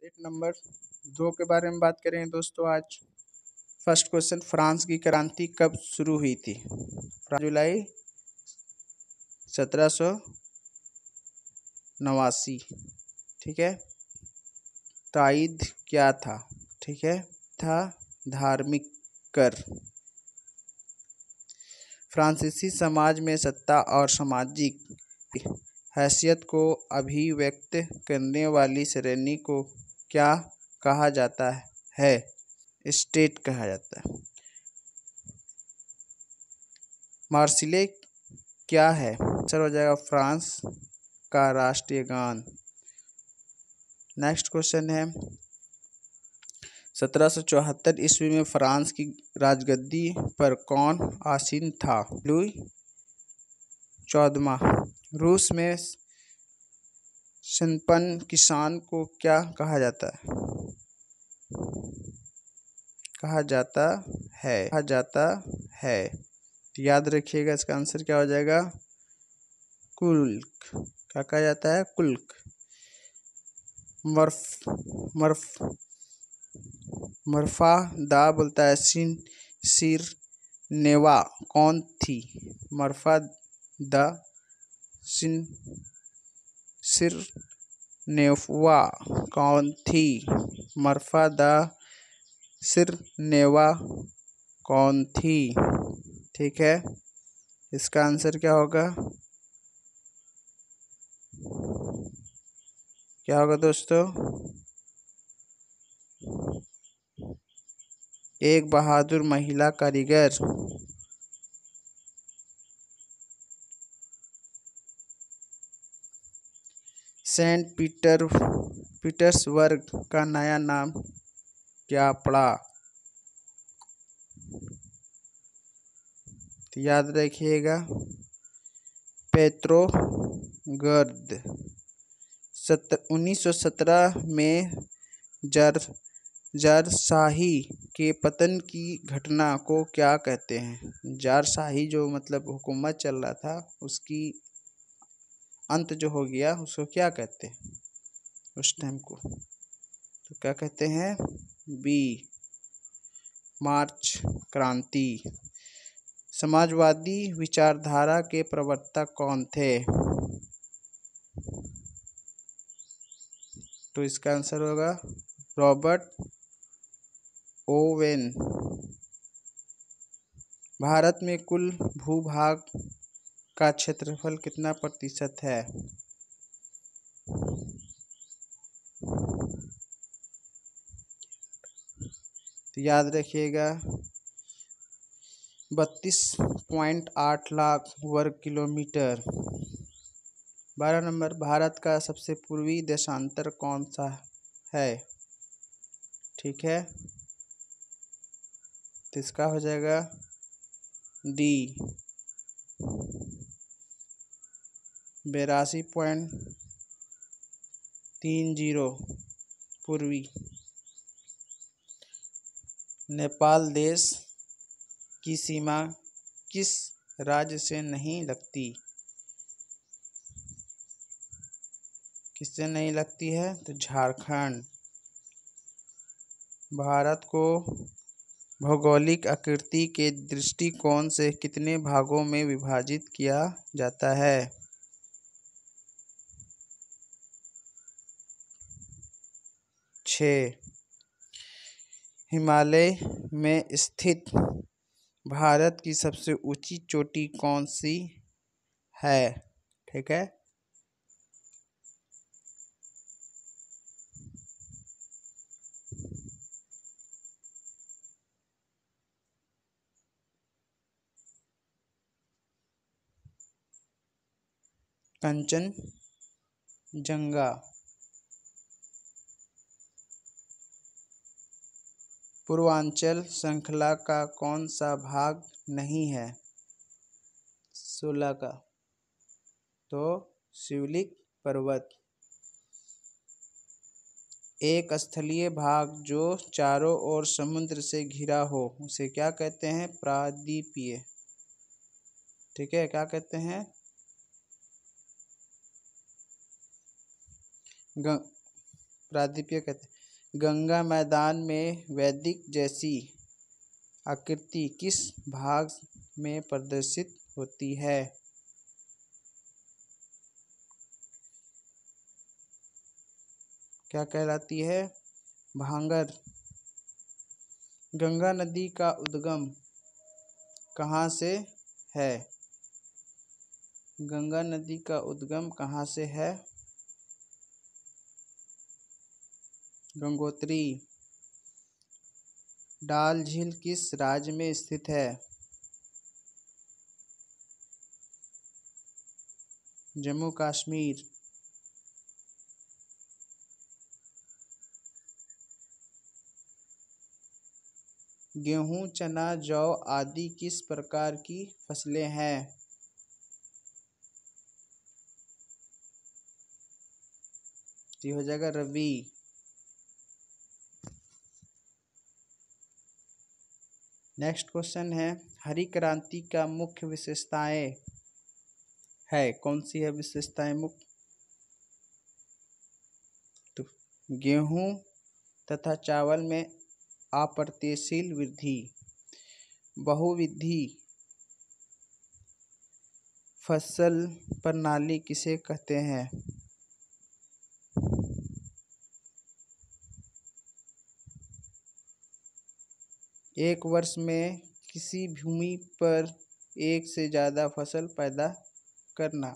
Set number 2 के बारे में बात करेंगे दोस्तों आज। फर्स्ट क्वेश्चन, फ्रांस की क्रांति कब शुरू हुई थी? जुलाई 1789। ठीक है। ताइद क्या था? ठीक है, था धार्मिक कर। फ्रांसीसी समाज में सत्ता और सामाजिक हैसियत को अभिव्यक्त करने वाली श्रेणी को क्या कहा जाता है? स्टेट कहा जाता है। मार्सिले क्या है? आंसर हो जाएगा फ्रांस का राष्ट्रीय गान। नेक्स्ट क्वेश्चन है, 1774 ईस्वी में फ्रांस की राजगद्दी पर कौन आसीन था? लुई 14वां। रूस में संपन्न किसान को क्या कहा जाता है? तो याद रखिएगा, इसका आंसर क्या हो जाएगा? कुल्क। क्या कहा जाता है? कुल्क। मरफा दा बोलता है सिर नेवा कौन थी? मरफा दा सिर नेवा कौन थी? मरफा दा सिर नेवा कौन थी? ठीक है, इसका आंसर क्या होगा? क्या होगा दोस्तों? एक बहादुर महिला कारीगर। सेंट पीटर्सबर्ग का नया नाम क्या पड़ा? तो याद रखिएगा, पेत्रोग्रद। 1917 में जारशाही के पतन की घटना को क्या कहते हैं? जारशाही जो मतलब हुकूमत चल रहा था, उसकी अंत जो हो गया, उसको क्या कहते हैं उस टाइम को? तो क्या कहते हैं? बी, मार्च क्रांति। समाजवादी विचारधारा के प्रवर्तक कौन थे? तो इसका आंसर होगा रॉबर्ट ओवेन। भारत में कुल भूभाग का क्षेत्रफल कितना प्रतिशत है? तो याद रखिएगा, 32.8 लाख वर्ग किलोमीटर। 12 नंबर, भारत का सबसे पूर्वी देशांतर कौन सा है? ठीक है, तो इसका हो जाएगा डी, 82.30 पूर्वी। नेपाल देश की सीमा किस राज्य से नहीं लगती? किससे नहीं लगती है? तो झारखंड। भारत को भौगोलिक आकृति के दृष्टिकोण से कितने भागों में विभाजित किया जाता है? छः। हिमालय में स्थित भारत की सबसे ऊंची चोटी कौन सी है? ठीक है, कंचनजंगा। पूर्वांचल श्रृंखला का कौन सा भाग नहीं है? 16 का। तो शिवलिक पर्वत। एक स्थलीय भाग जो चारों ओर समुद्र से घिरा हो उसे क्या कहते हैं? प्रायद्वीपीय। ठीक है, क्या कहते हैं? प्रायद्वीपीय कहते हैं। गंगा मैदान में वैदिक जैसी आकृति किस भाग में प्रदर्शित होती है? क्या कहलाती है? भांगर। गंगा नदी का उद्गम कहाँ से है? गंगा नदी का उद्गम कहाँ से है? गंगोत्री। डाल झील किस राज्य में स्थित है? जम्मू कश्मीर। गेहूं, चना, जौ आदि किस प्रकार की फसलें हैं? तो हो जाएगा रबी। नेक्स्ट क्वेश्चन है, हरी क्रांति का मुख्य विशेषताएं है, कौन सी है विशेषताएं मुख्य? तो गेहूं तथा चावल में अप्रतिशील वृद्धि, बहुविधि फसल प्रणाली किसे कहते हैं? एक वर्ष में किसी भूमि पर एक से ज़्यादा फसल पैदा करना।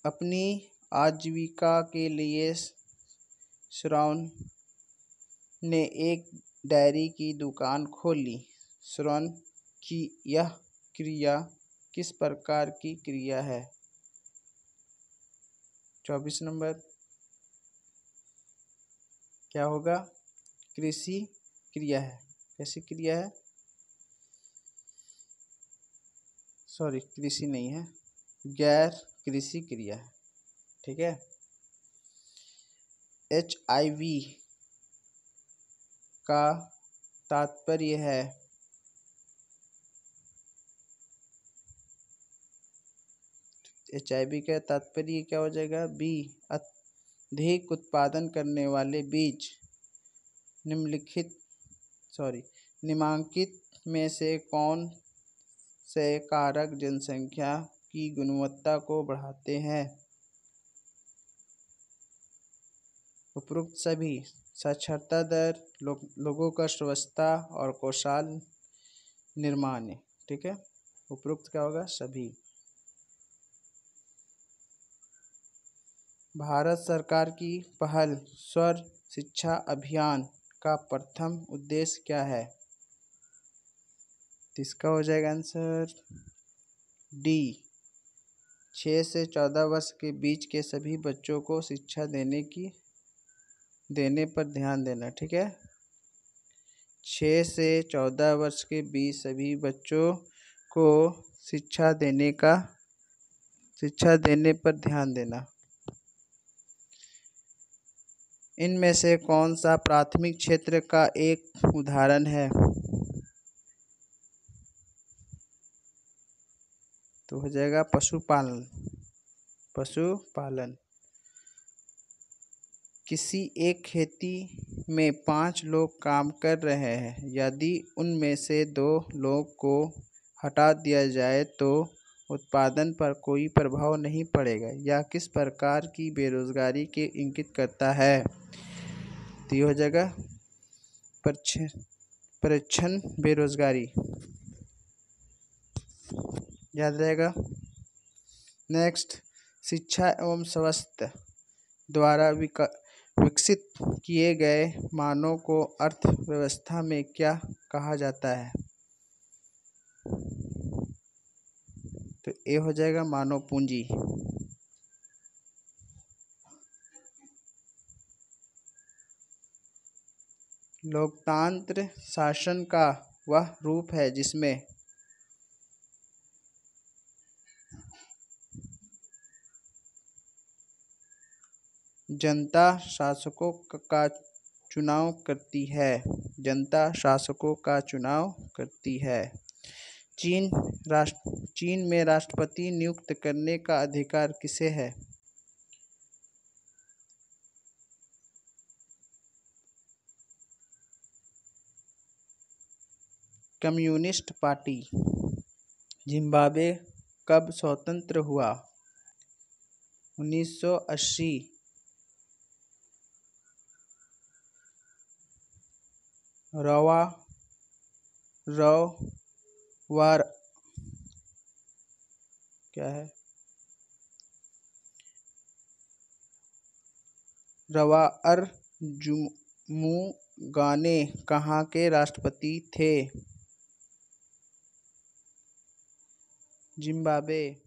अपनी आजीविका के लिए श्रवण ने एक डायरी की दुकान खोली। श्रवण की यह क्रिया किस प्रकार की क्रिया है? 24 नंबर क्या होगा? कृषि क्रिया है। कैसी क्रिया है? सॉरी, कृषि नहीं है, गैर कृषि क्रिया है। ठीक है। HIV का तात्पर्य है, HIV का तात्पर्य क्या हो जाएगा? बी, अधिक उत्पादन करने वाले बीज। निम्नलिखित में से कौन से कारक जनसंख्या की गुणवत्ता को बढ़ाते हैं? उपरोक्त सभी। साक्षरता दर, लोगों का स्वास्थ्य और कौशल निर्माण। ठीक है, उपरोक्त क्या होगा? सभी। भारत सरकार की पहल सर्व शिक्षा अभियान का प्रथम उद्देश्य क्या है? इसका हो जाएगा आंसर डी, 6 से 14 वर्ष के बीच के सभी बच्चों को शिक्षा देने पर ध्यान देना। ठीक है, 6 से 14 वर्ष के बीच सभी बच्चों को शिक्षा देने पर ध्यान देना। इनमें से कौन सा प्राथमिक क्षेत्र का एक उदाहरण है? तो हो जाएगा पशुपालन। किसी एक खेती में 5 लोग काम कर रहे हैं, यदि उनमें से 2 लोग को हटा दिया जाए तो उत्पादन पर कोई प्रभाव नहीं पड़ेगा। यह किस प्रकार की बेरोजगारी के इंगित करता है? तो ये हो जाएगा परिच्छन बेरोजगारी। याद रहेगा। नेक्स्ट, शिक्षा एवं स्वास्थ्य द्वारा विकसित किए गए मानव को अर्थव्यवस्था में क्या कहा जाता है? तो ये हो जाएगा मानव पूंजी। लोकतंत्र शासन का वह रूप है जिसमें जनता शासकों का चुनाव करती है। जनता शासकों का चुनाव करती है। चीन में राष्ट्रपति नियुक्त करने का अधिकार किसे है? कम्युनिस्ट पार्टी जिम्बाब्वे कब स्वतंत्र हुआ? 1980। रवा रवार क्या है? रवाअर जुमुगाने कहाँ के राष्ट्रपति थे? जिम्बाब्वे।